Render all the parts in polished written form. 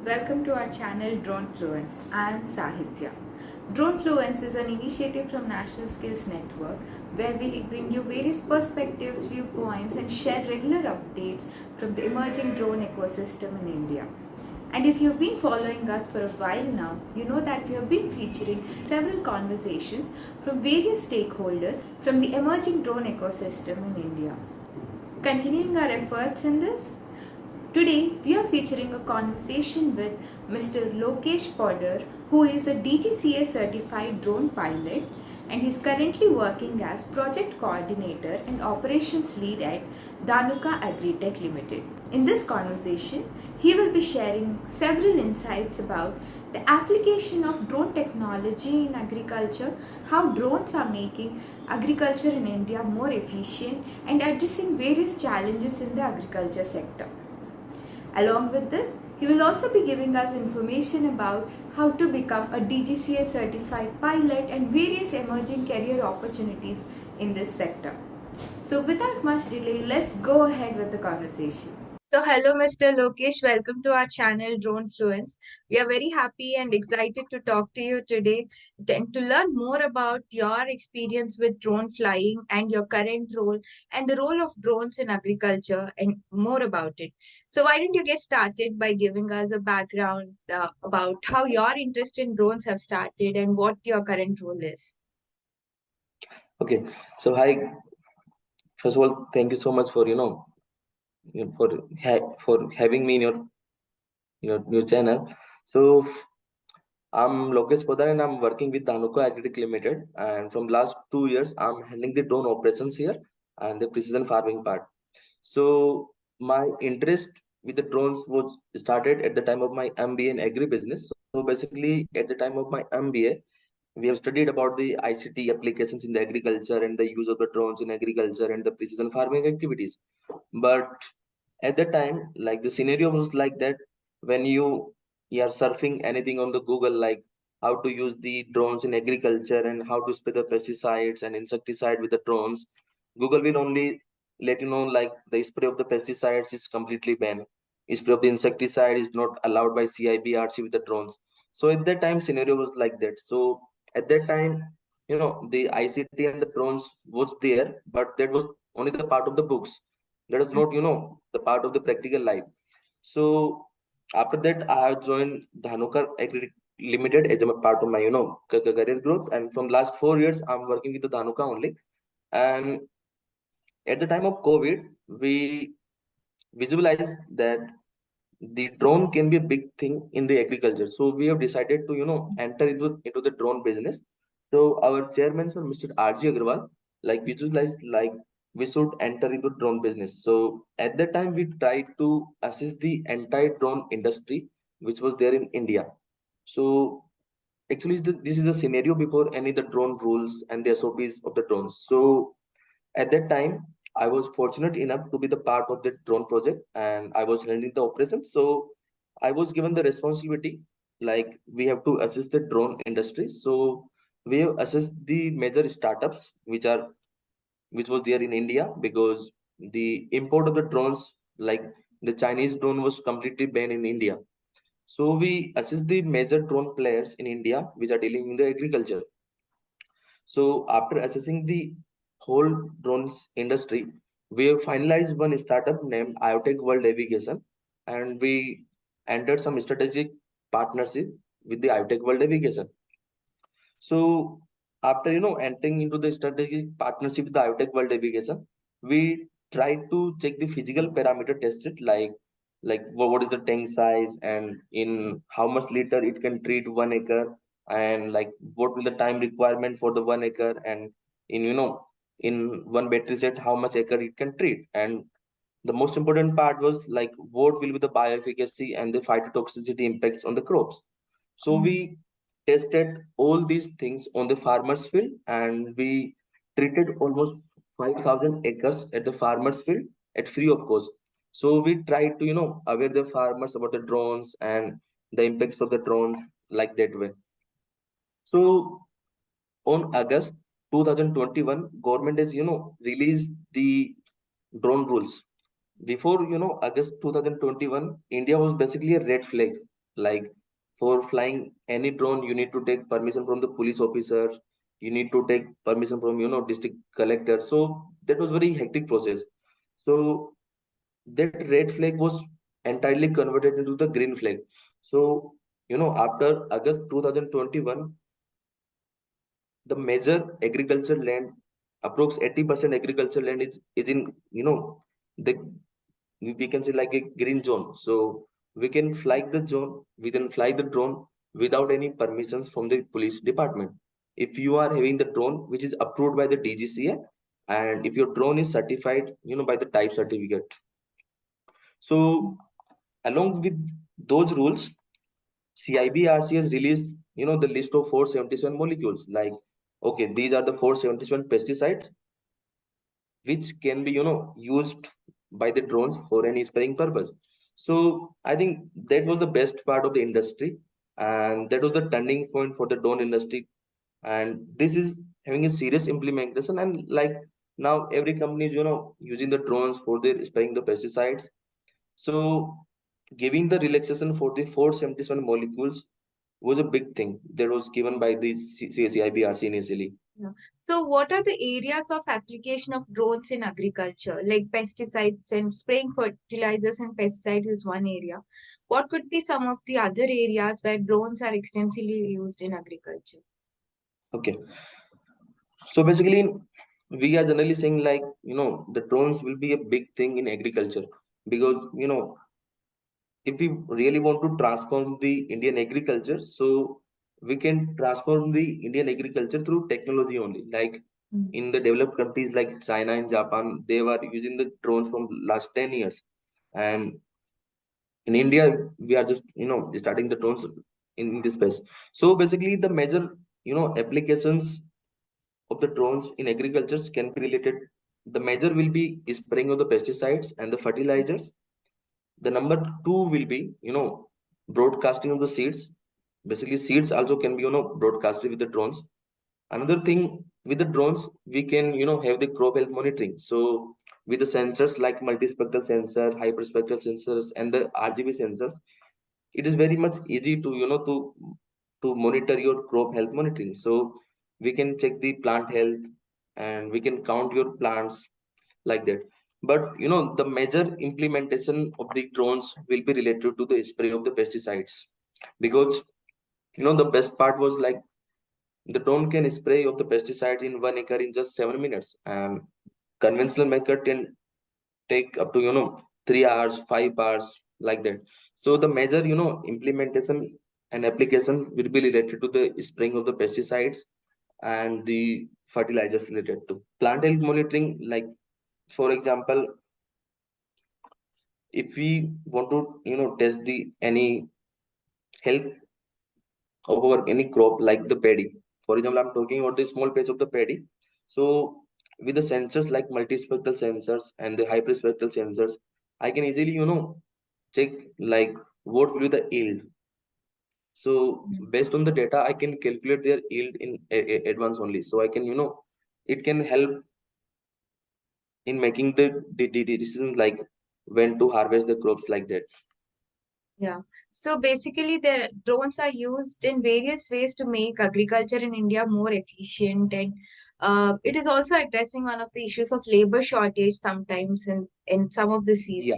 Welcome to our channel Drone Fluence. I am Sahitya. Drone Fluence is an initiative from National Skills Network where we bring you various perspectives, viewpoints, and share regular updates from the emerging drone ecosystem in India. And if you've been following us for a while now, you know that we have been featuring several conversations from various stakeholders from the emerging drone ecosystem in India. Continuing our efforts in this, today, we are featuring a conversation with Mr. Lokesh Poddar, who is a DGCA certified drone pilot and he's currently working as project coordinator and operations lead at Dhanuka Agritech Limited. In this conversation, he will be sharing several insights about the application of drone technology in agriculture, how drones are making agriculture in India more efficient, and addressing various challenges in the agriculture sector. Along with this, he will also be giving us information about how to become a DGCA certified pilot and various emerging career opportunities in this sector. So without much delay, let's go ahead with the conversation. So hello Mr. Lokesh, welcome to our channel Drone Fluence. We are very happy and excited to talk to you today and to learn more about your experience with drone flying and your current role and the role of drones in agriculture and more about it. So why don't you get started by giving us a background about how your interest in drones have started and what your current role is? Okay, so hi. First of all, thank you so much for for having me in your channel. So I'm Lokesh Podar and I'm working with Dhanuka Agritech Limited. And from last 2 years, I'm handling the drone operations here and the precision farming part. So my interest with the drones was started at the time of my MBA in agribusiness. So basically, at the time of my MBA, we have studied about the ICT applications in the agriculture and the use of the drones in agriculture and the precision farming activities. But at that time, like the scenario was like that when you are surfing anything on the Google, like how to use the drones in agriculture and how to spray the pesticides and insecticide with the drones, Google will only let you know like the spray of the pesticides is completely banned. Spray of the insecticide is not allowed by CIBRC with the drones. So at that time, scenario was like that. So at that time, the ICT and the drones was there, but that was only the part of the books. That is not, the part of the practical life. So after that, I have joined Dhanuka Agri Limited as a part of my, career growth. And from last 4 years, I'm working with the Dhanuka only. And at the time of COVID, we visualized that the drone can be a big thing in the agriculture. So we have decided to, enter into the drone business. So our chairman, sir, Mr. RG Agarwal, like visualized like we should enter into drone business. So at that time, we tried to assist the entire drone industry, which was there in India. So actually, this is a scenario before any the drone rules and the SOPs of the drones. So at that time, I was fortunate enough to be the part of the drone project and I was handling the operation. So I was given the responsibility like we have to assist the drone industry. So we have assessed the major startups which was there in India because the import of the drones like the Chinese drone was completely banned in India. So we assist the major drone players in India which are dealing in the agriculture. So after assessing the whole drones industry, we have finalized one startup named IoTech World Navigation, and we entered some strategic partnership with the IoTech World Navigation. So after entering into the strategic partnership with the IoTech World Navigation, we tried to check the physical parameter tested like what is the tank size and in how much liter it can treat 1 acre and like what will the time requirement for the 1 acre and in in one battery set how much acre it can treat and the most important part was like what will be the bioefficacy and the phytotoxicity impacts on the crops. So we tested all these things on the farmers field and we treated almost 5,000 acres at the farmers field at free of cost. So we tried to aware the farmers about the drones and the impacts of the drones like that way. So on August 2021, government has released the drone rules. Before August 2021, India was basically a red flag. Like for flying any drone, you need to take permission from the police officer. You need to take permission from district collector. So that was very hectic process. So that red flag was entirely converted into the green flag. So after August 2021, the major agriculture land, approx 80% agriculture land is in the, we can say, like a green zone. So we can fly the drone without any permissions from the police department. If you are having the drone which is approved by the DGCA, and if your drone is certified by the type certificate. So along with those rules, CIBRC has released the list of 477 molecules. Like, okay, these are the 477 pesticides which can be used by the drones for any spraying purpose. So I think that was the best part of the industry, and that was the turning point for the drone industry. And this is having a serious implementation, and like now every company is using the drones for their spraying the pesticides. So giving the relaxation for the 477 molecules was a big thing that was given by the CIBRC initially. Yeah. So, what are the areas of application of drones in agriculture? Like pesticides and spraying fertilizers and pesticides is one area. What could be some of the other areas where drones are extensively used in agriculture? Okay. So basically, we are generally saying like, the drones will be a big thing in agriculture because, if we really want to transform the Indian agriculture, so we can transform the Indian agriculture through technology only. Like in the developed countries like China and Japan, they were using the drones from last 10 years. And in India, we are just, starting the drones in this space. So basically the major, applications of the drones in agriculture can be related. The major will be spraying of the pesticides and the fertilizers. The number two will be, broadcasting of the seeds. Basically, seeds also can be, broadcasted with the drones. Another thing with the drones, we can, have the crop health monitoring. So with the sensors like multispectral sensor, hyperspectral sensors, and the RGB sensors, it is very much easy to, to monitor your crop health monitoring. So we can check the plant health and we can count your plants like that. But the major implementation of the drones will be related to the spray of the pesticides, because the best part was like the drone can spray of the pesticide in 1 acre in just 7 minutes, and conventional method can take up to 3 hours, 5 hours, like that. So the major implementation and application will be related to the spraying of the pesticides and the fertilizers related to plant health monitoring. Like for example, if we want to test the any health of our any crop like the paddy, for example, I'm talking about the small patch of the paddy. So with the sensors like multispectral sensors and the hyperspectral sensors, I can easily check like what will be the yield. So based on the data, I can calculate their yield in advance only. So I can it can help in making the decisions like when to harvest the crops, like that. Yeah. So basically, the drones are used in various ways to make agriculture in India more efficient, and it is also addressing one of the issues of labor shortage sometimes in some of the seasons. Yeah.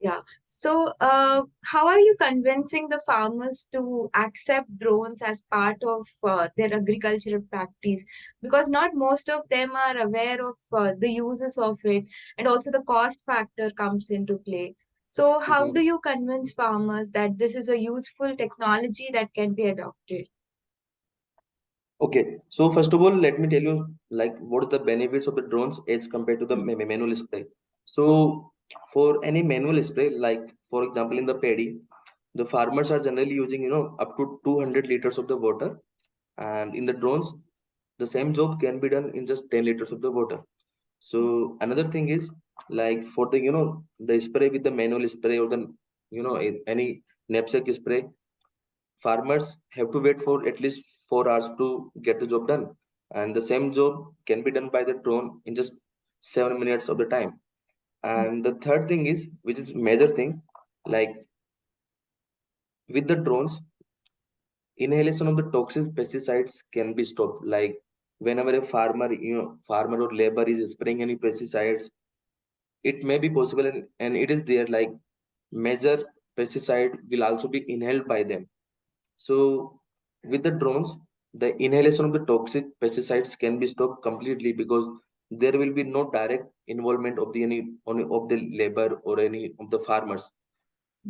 Yeah. So, how are you convincing the farmers to accept drones as part of their agricultural practice? Because not most of them are aware of the uses of it, and also the cost factor comes into play. So, how do Mhm. you convince farmers that this is a useful technology that can be adopted? Okay, so first of all, let me tell you like what is the benefits of the drones as compared to the Mm. manual spray. So for any manual spray, like for example in the paddy, the farmers are generally using up to 200 liters of the water, and in the drones, the same job can be done in just 10 liters of the water. So another thing is like for the the spray with the manual spray or the any knapsack spray, farmers have to wait for at least 4 hours to get the job done, and the same job can be done by the drone in just 7 minutes of the time. And the third thing is, which is major thing, like with the drones, inhalation of the toxic pesticides can be stopped. Like whenever a farmer or labor is spraying any pesticides, it may be possible, and it is there, like major pesticide will also be inhaled by them. So with the drones, the inhalation of the toxic pesticides can be stopped completely, because there will be no direct involvement of of the labor or any of the farmers.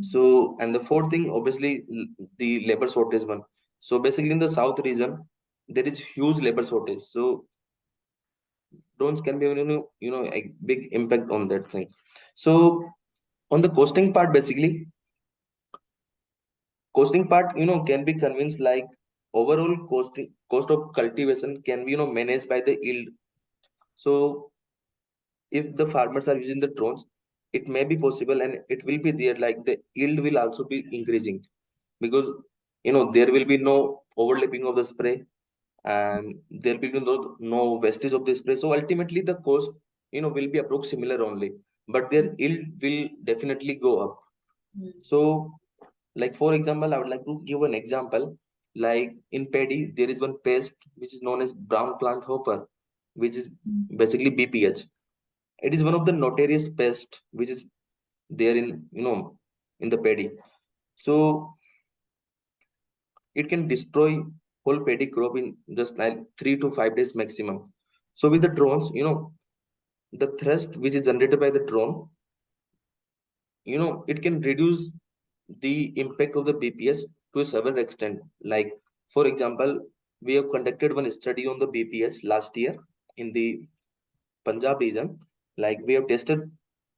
So, and the fourth thing, obviously, the labor shortage one. So basically, in the south region, there is huge labor shortage. So drones can be, a big impact on that thing. So on the costing part, basically, costing part, can be convinced, like overall cost of cultivation can be, managed by the yield. So if the farmers are using the drones, it may be possible, and it will be there, like the yield will also be increasing, because there will be no overlapping of the spray, and there will be no wastage of the spray. So ultimately the cost, will be approximately similar only, but their yield will definitely go up. So, like for example, I would like to give an example. Like in paddy, there is one pest which is known as brown plant hopper, which is basically BPH. It is one of the notorious pests which is there in, in the paddy. So it can destroy whole paddy crop in just like 3 to 5 days maximum. So with the drones, the thrust which is generated by the drone, it can reduce the impact of the BPS to a severe extent. Like, for example, we have conducted one study on the BPS last year in the Punjab region. Like, we have tested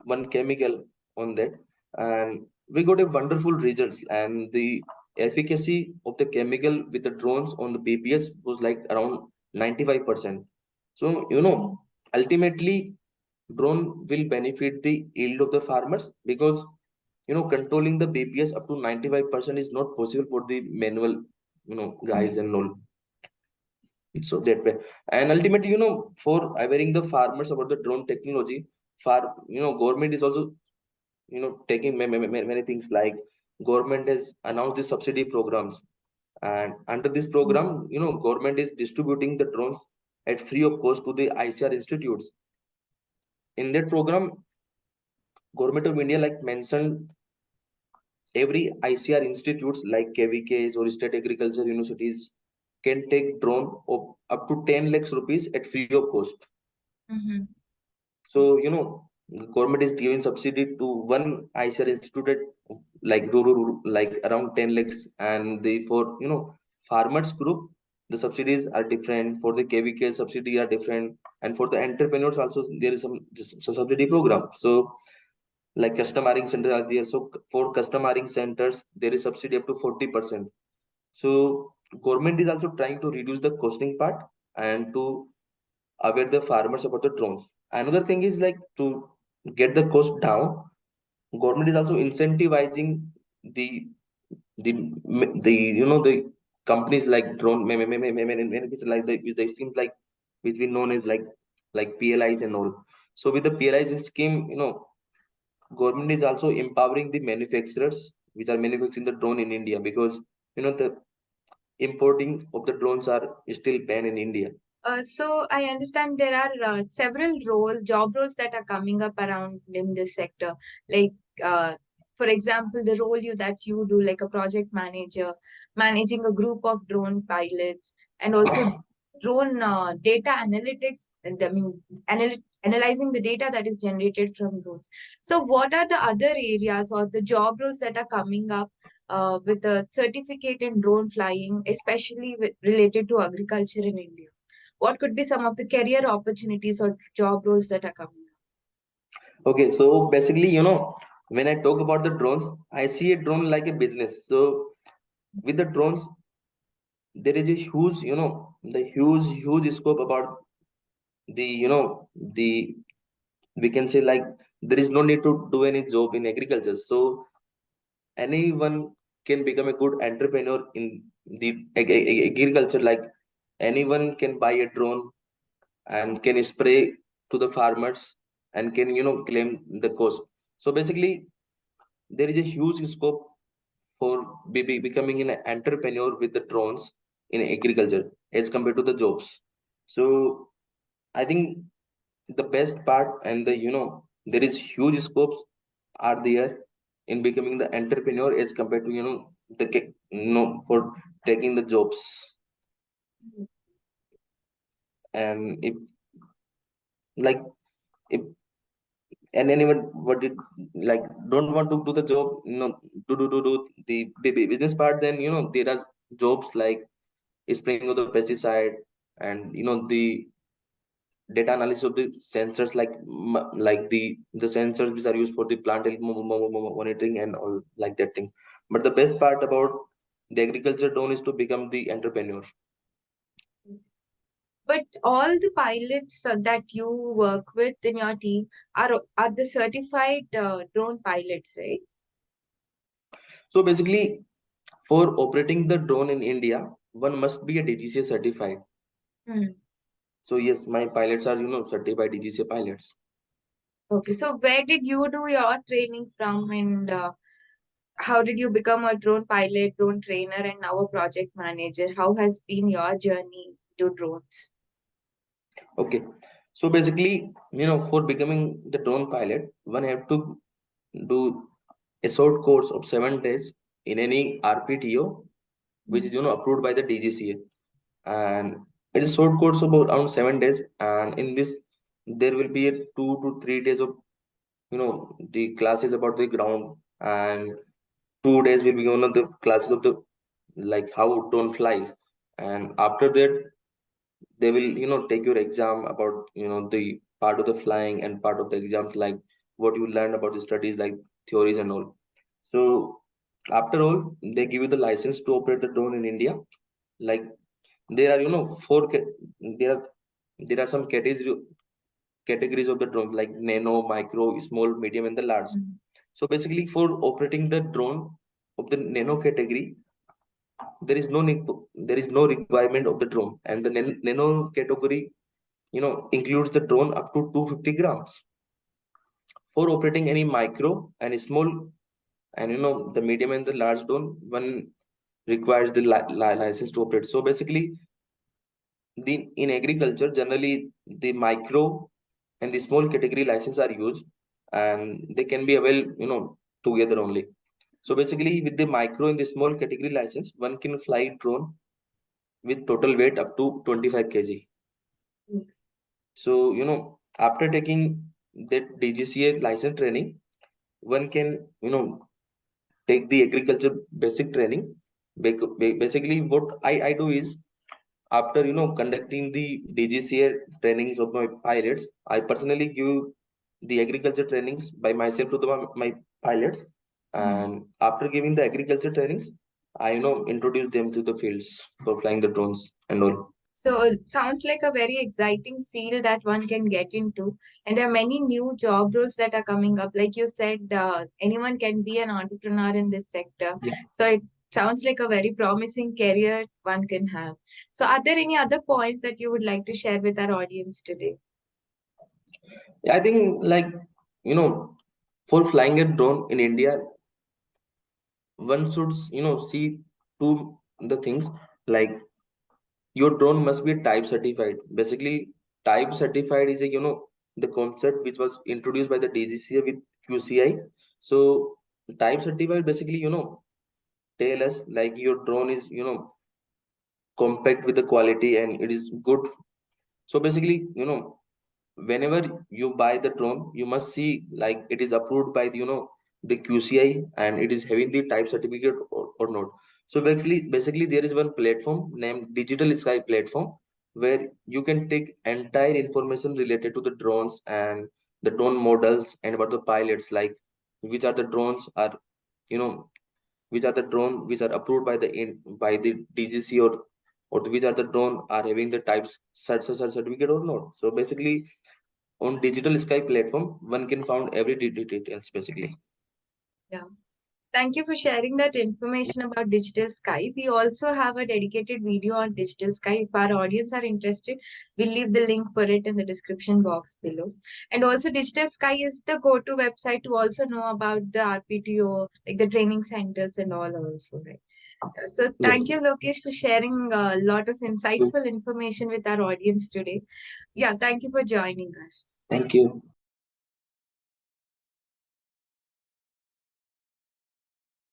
one chemical on that, and we got a wonderful results. And the efficacy of the chemical with the drones on the BPS was like around 95%. So, ultimately, drone will benefit the yield of the farmers, because controlling the BPS up to 95% is not possible for the manual, guys and all. So that way, and ultimately, for awareing the farmers about the drone technology, government is also, taking many things, like government has announced the subsidy programs, and under this program, government is distributing the drones at free of cost to the ICR institutes. In that program, government of India like mentioned every ICR institutes like KVKs or state agriculture universities can take drone of up to 10 lakhs rupees at free of cost. So, government is giving subsidy to one ICR institute at like around 10 lakhs, and the for farmers group, the subsidies are different. For the KVK subsidy are different, and for the entrepreneurs also there is some subsidy program. So like custom hiring centers are there. So for custom hiring centers, there is subsidy up to 40%. So government is also trying to reduce the costing part and to aware the farmers about the drones. Another thing is like to get the cost down, government is also incentivizing the the the companies like drone like the schemes like which we known as like PLIs and all. So with the PLIs scheme, government is also empowering the manufacturers which are manufacturing the drone in India, because the importing of the drones are still banned in India. So I understand there are several job roles that are coming up around in this sector. Like, for example, the role that you do, like a project manager, managing a group of drone pilots, and also drone data analytics. I mean, analyzing the data that is generated from drones. So, what are the other areas or the job roles that are coming up? With a certificate in drone flying, especially related to agriculture in India? What could be some of the career opportunities or job roles that are coming Okay, so basically, when I talk about the drones, I see a drone like a business. So with the drones, there is a huge, the huge scope about the, the we can say like there is no need to do any job in agriculture. So anyone can become a good entrepreneur in the agriculture. Like anyone can buy a drone and can spray to the farmers and can claim the cost. So basically there is a huge scope for becoming an entrepreneur with the drones in agriculture as compared to the jobs. So I think the best part and the there is huge scopes are there in becoming the entrepreneur as compared to the for taking the jobs. And if like if and anyone what did like don't want to do the job do the business part, then there are jobs like spraying of the pesticide and the data analysis of the sensors like the sensors which are used for the plant health monitoring and all like that thing. But the best part about the agriculture drone is to become the entrepreneur. But all the pilots that you work with in your team are the certified drone pilots, right? So basically, for operating the drone in India, one must be a DGCA certified. Hmm. So yes, my pilots are certified DGCA pilots. Okay, so where did you do your training from, and how did you become a drone pilot, drone trainer, and now a project manager? How has been your journey to drones? Okay, so basically, for becoming the drone pilot, one have to do a short course of 7 days in any RPTO, which is approved by the DGCA, and it is short course of around 7 days. And in this, there will be a 2 to 3 days of the classes about the ground, and 2 days will be one of the classes of the like how drone flies, and after that they will take your exam about the part of the flying and part of the exams like what you learned about the studies like theories and all. So after all, they give you the license to operate the drone in India. Like there are there are some categories of the drones like nano, micro, small, medium, and the large. So basically, for operating the drone of the nano category, there is no requirement of the drone, and the nano category includes the drone up to 250 grams. For operating any micro and small and the medium and the large drone, one requires the license to operate. So basically, the in agriculture generally the micro and the small category license are used, and they can be available together only. So basically, with the micro and the small category license, one can fly drone with total weight up to 25 kg. So after taking that DGCA license training, one can take the agriculture basic training. Basically, what I do is, after conducting the DGCA trainings of my pilots, I personally give the agriculture trainings by myself to my pilots, and after giving the agriculture trainings, I introduce them to the fields for flying the drones and all. So it sounds like a very exciting field that one can get into. And there are many new job roles that are coming up. Like you said, anyone can be an entrepreneur in this sector. Yeah. So it sounds like a very promising career one can have. So are there any other points that you would like to share with our audience today? I think like for flying a drone in India, one should see two the things like your drone must be type certified. Basically, type certified is a the concept which was introduced by the DGCA with QCI. So type certified basically tell us like your drone is compact with the quality and it is good. So basically whenever you buy the drone, you must see like it is approved by the the QCI and it is having the type certificate or not. So basically there is one platform named Digital Sky platform where you can take entire information related to the drones and the drone models and about the pilots, like which are the drones are you know which are the drone which are approved by by the DGC, or which are the drone are having the types certificate or not. So basically on Digital Sky platform, one can found every details basically. Yeah. Thank you for sharing that information about Digital Sky. We also have a dedicated video on Digital Sky. If our audience are interested, we'll leave the link for it in the description box below. And also, Digital Sky is the go-to website to also know about the RPTO, like the training centers and all also, right? So thank Yes. you, Lokesh, for sharing a lot of insightful information with our audience today. Yeah, thank you for joining us. Thank you.